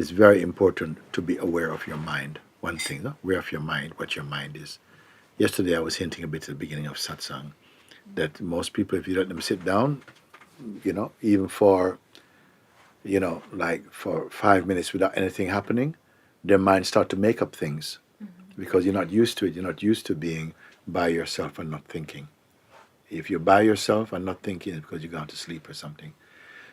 it's very important to be aware of your mind. One thing, no? Aware of your mind, what your mind is. Yesterday I was hinting a bit at the beginning of satsang that most people, if you let them sit down, even for, like for 5 minutes without anything happening, their minds start to make up things because you're not used to it. You're not used to being by yourself and not thinking. If you're by yourself and not thinking, it's because you're going to sleep or something.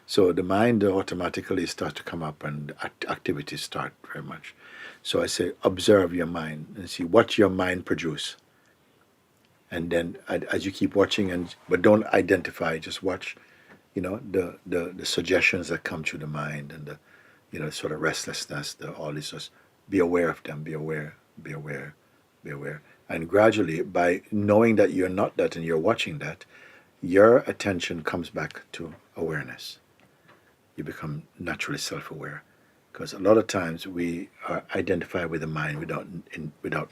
So the mind automatically starts to come up and activities start very much. So I say, observe your mind and see what your mind produce. And then as you keep watching, but don't identify, just watch, the suggestions that come through the mind and the, sort of restlessness, all this, just be aware of them, be aware, be aware, be aware. And gradually, by knowing that you're not that and you're watching that, your attention comes back to awareness. You become naturally self-aware. Because a lot of times we identify with the mind without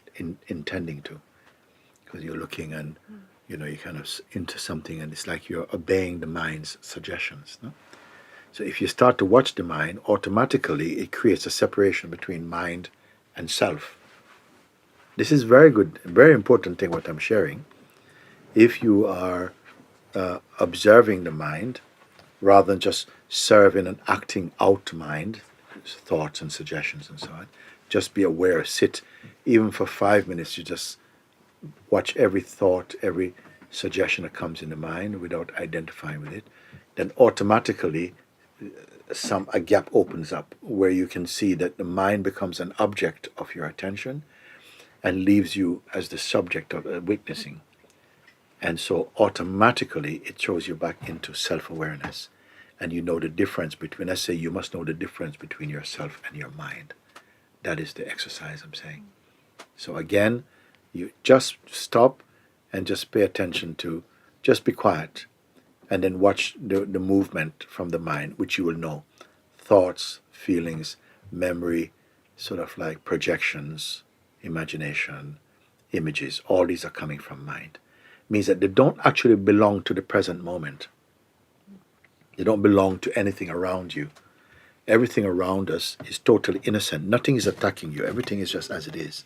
intending to. Because you're looking and, you're kind of into something and it's like you're obeying the mind's suggestions. No? So if you start to watch the mind, automatically it creates a separation between mind and self. This is very good, very important thing what I'm sharing. If you are observing the mind, rather than just serving and acting out mind, thoughts and suggestions and so on, just be aware, sit, even for 5 minutes, you just watch every thought, every suggestion that comes in the mind without identifying with it, then automatically a gap opens up where you can see that the mind becomes an object of your attention and leaves you as the subject of witnessing. And so automatically it throws you back into self-awareness. And you know the difference between, I say you must know the difference between yourself and your mind. That is the exercise I'm saying. So again, you just stop and just pay attention to, just be quiet. And then watch the movement from the mind, which you will know. Thoughts, feelings, memory, sort of like projections, imagination, images, all these are coming from mind. Means that they don't actually belong to the present moment. They don't belong to anything around you. Everything around us is totally innocent. Nothing is attacking you. Everything is just as it is.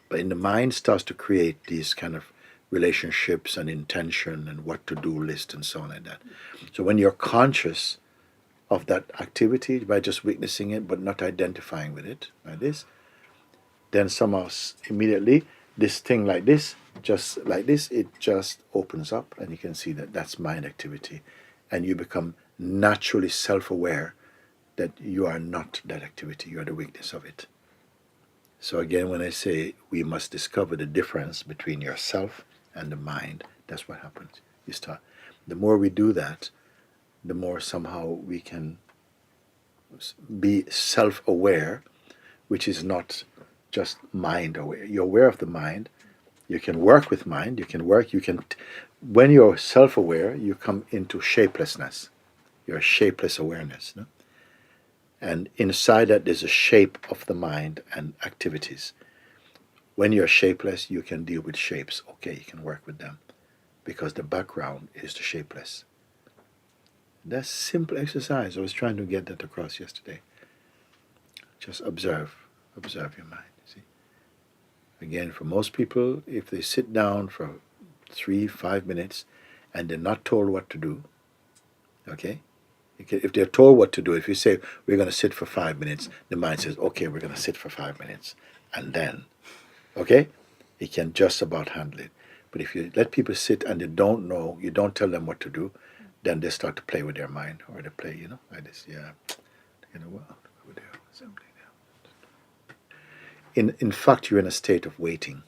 But in the mind starts to create these kind of relationships and intention and what to do list and so on like that. So when you're conscious of that activity by just witnessing it but not identifying with it like this, then somehow immediately this thing like this, just like this, it just opens up and you can see that that's mind activity. And you become naturally self-aware that you are not that activity, you are the witness of it. So again, when I say we must discover the difference between yourself and the mind, that's what happens. You start. The more we do that, the more somehow we can be self-aware, which is not just mind aware. You're aware of the mind. You can work with mind. When you're self-aware, you come into shapelessness. You're a shapeless awareness. No? And inside that, there's a shape of the mind and activities. When you're shapeless, you can deal with shapes. Okay, you can work with them because the background is the shapeless. That's simple exercise. I was trying to get that across yesterday. Just observe your mind. See, again, for most people, if they sit down for 3-5 minutes and they're not told what to do, okay. If they're told what to do, if you say, we're going to sit for 5 minutes, the mind says, okay, we're going to sit for 5 minutes. And then, okay, it can just about handle it. But if you let people sit and they don't know, you don't tell them what to do, then they start to play with their mind, or they play, like this, yeah, what, over there, something there. In fact, you're in a state of waiting.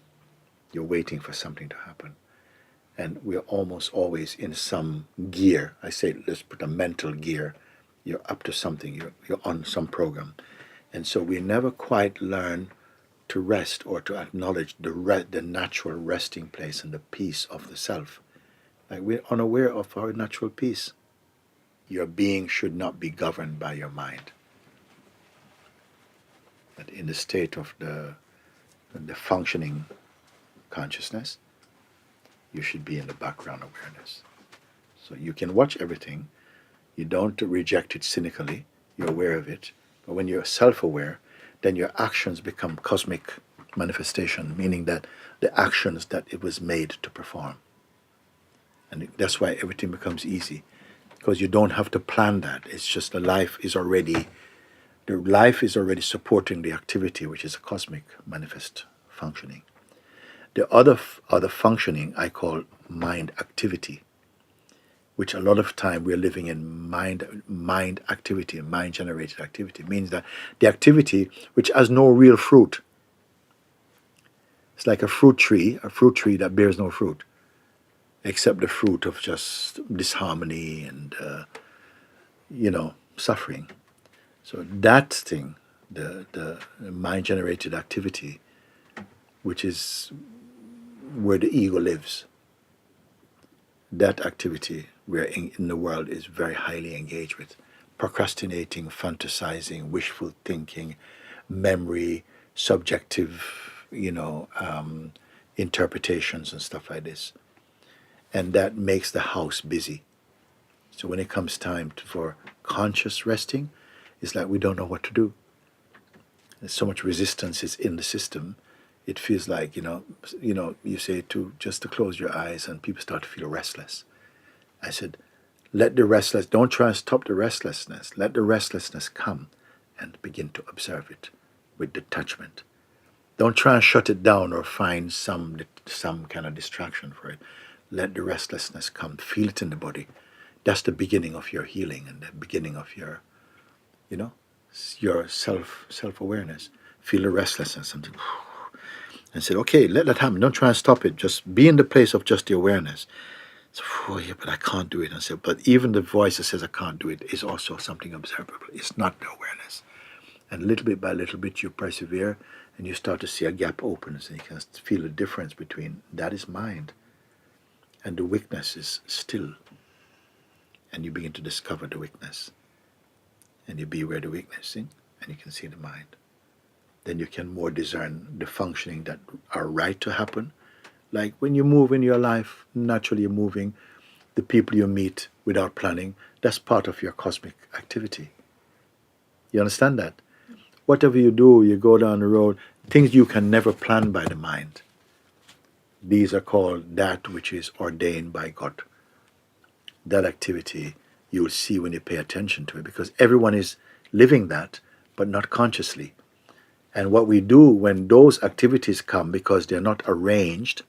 You're waiting for something to happen. And we're almost always in some gear. I say, let's put a mental gear. You're up to something. You're on some program. And so we never quite learn to rest or to acknowledge the natural resting place and the peace of the self. Like we're unaware of our natural peace. Your being should not be governed by your mind. But in the state of the functioning consciousness, you should be in the background awareness. So you can watch everything. You don't reject it cynically. You're aware of it. But when you're self-aware, then your actions become cosmic manifestation, meaning that the actions that it was made to perform. And that's why everything becomes easy, because you don't have to plan that. It's just the life is already supporting the activity, which is a cosmic manifest functioning. The other functioning I call mind activity, which a lot of time we're living in mind activity, mind generated activity, means that the activity which has no real fruit. It's like a fruit tree that bears no fruit, except the fruit of just disharmony and suffering. So that thing, the mind generated activity, which is where the ego lives, that activity we're in the world is very highly engaged with. Procrastinating, fantasizing, wishful thinking, memory, subjective, interpretations and stuff like this. And that makes the house busy. So when it comes time for conscious resting, it's like we don't know what to do. There's so much resistance is in the system. It feels like, you say just to close your eyes and people start to feel restless. I said, don't try and stop the restlessness. Let the restlessness come and begin to observe it with detachment. Don't try and shut it down or find some kind of distraction for it. Let the restlessness come. Feel it in the body. That's the beginning of your healing and the beginning of your self-awareness. Feel the restlessness, something. And said, okay, let that happen. Don't try and stop it. Just be in the place of just the awareness. So, yeah, but I can't do it. I said, but even the voice that says I can't do it is also something observable. It's not the awareness. And little bit by little bit you persevere and you start to see a gap opens and you can feel the difference between that is mind and the weakness is still. And you begin to discover the weakness. And you be where the weakness is and you can see the mind. Then you can more discern the functioning that are right to happen. Like when you move in your life, naturally you're moving, the people you meet without planning, that's part of your cosmic activity. You understand that? Whatever you do, you go down the road, things you can never plan by the mind. These are called that which is ordained by God. That activity you will see when you pay attention to it, because everyone is living that, but not consciously. And what we do when those activities come, because they're not arranged,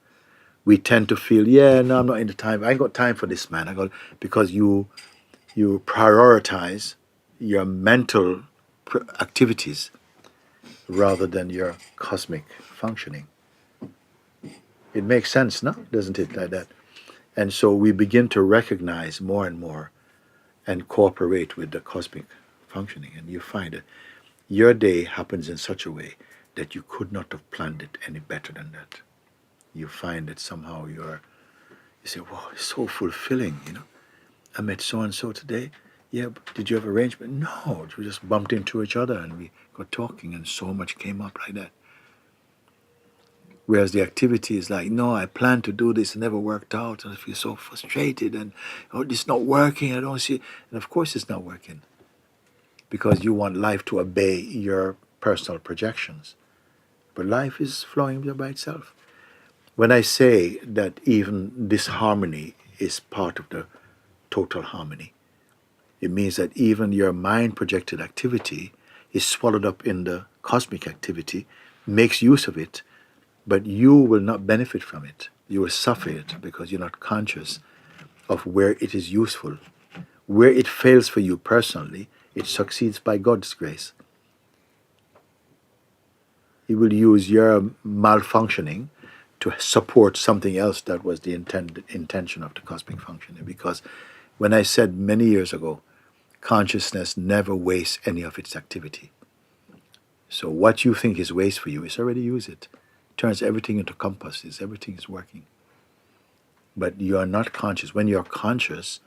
we tend to feel, no, I'm not in the time. I ain't got time for this, man. Because you prioritize your mental activities rather than your cosmic functioning. It makes sense, no? Doesn't it, like that? And so we begin to recognize more and more and cooperate with the cosmic functioning. And you find that your day happens in such a way that you could not have planned it any better than that. You find that somehow you say, wow, it's so fulfilling, I met so-and-so today. Yeah, but did you have arrangement? No, we just bumped into each other and we got talking and so much came up like that. Whereas the activity is like, no, I planned to do this, it never worked out, and I feel so frustrated, and it's not working, I don't see. And of course it's not working, because you want life to obey your personal projections. But life is flowing by itself. When I say that even disharmony is part of the total harmony, it means that even your mind projected activity is swallowed up in the cosmic activity, makes use of it, but you will not benefit from it. You will suffer it because you're not conscious of where it is useful. Where it fails for you personally, it succeeds by God's grace. He will use your malfunctioning to support something else that was the intention of the cosmic functioning. Because when I said many years ago, consciousness never wastes any of its activity. So what you think is waste for you, it's already used it. Turns everything into compasses, everything is working. But you are not conscious. When you're conscious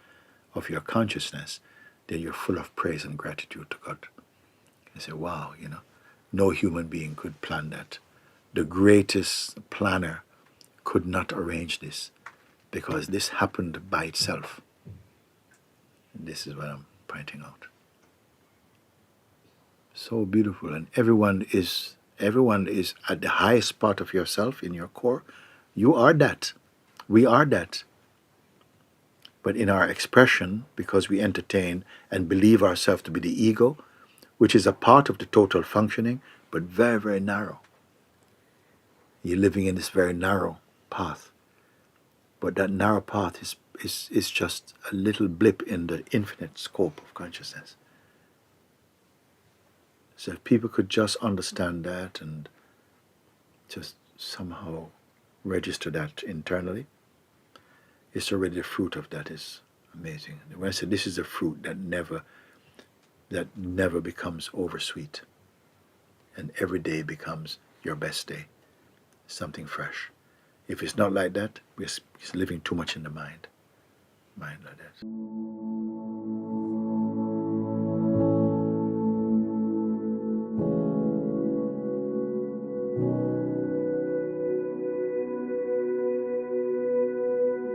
of your consciousness, then you're full of praise and gratitude to God. You say, wow, no human being could plan that. The greatest planner could not arrange this, because this happened by itself. And this is what I'm pointing out. So beautiful. And everyone is at the highest part of yourself in your core. You are that. We are that. But in our expression, because we entertain and believe ourselves to be the ego, which is a part of the total functioning, but very, very narrow. You're living in this very narrow path. But that narrow path is just a little blip in the infinite scope of consciousness. So if people could just understand that and just somehow register that internally, it's already the fruit of that is amazing. When I say this is a fruit that never becomes oversweet, and every day becomes your best day, something fresh. If it's not like that, we're living too much in the mind like that.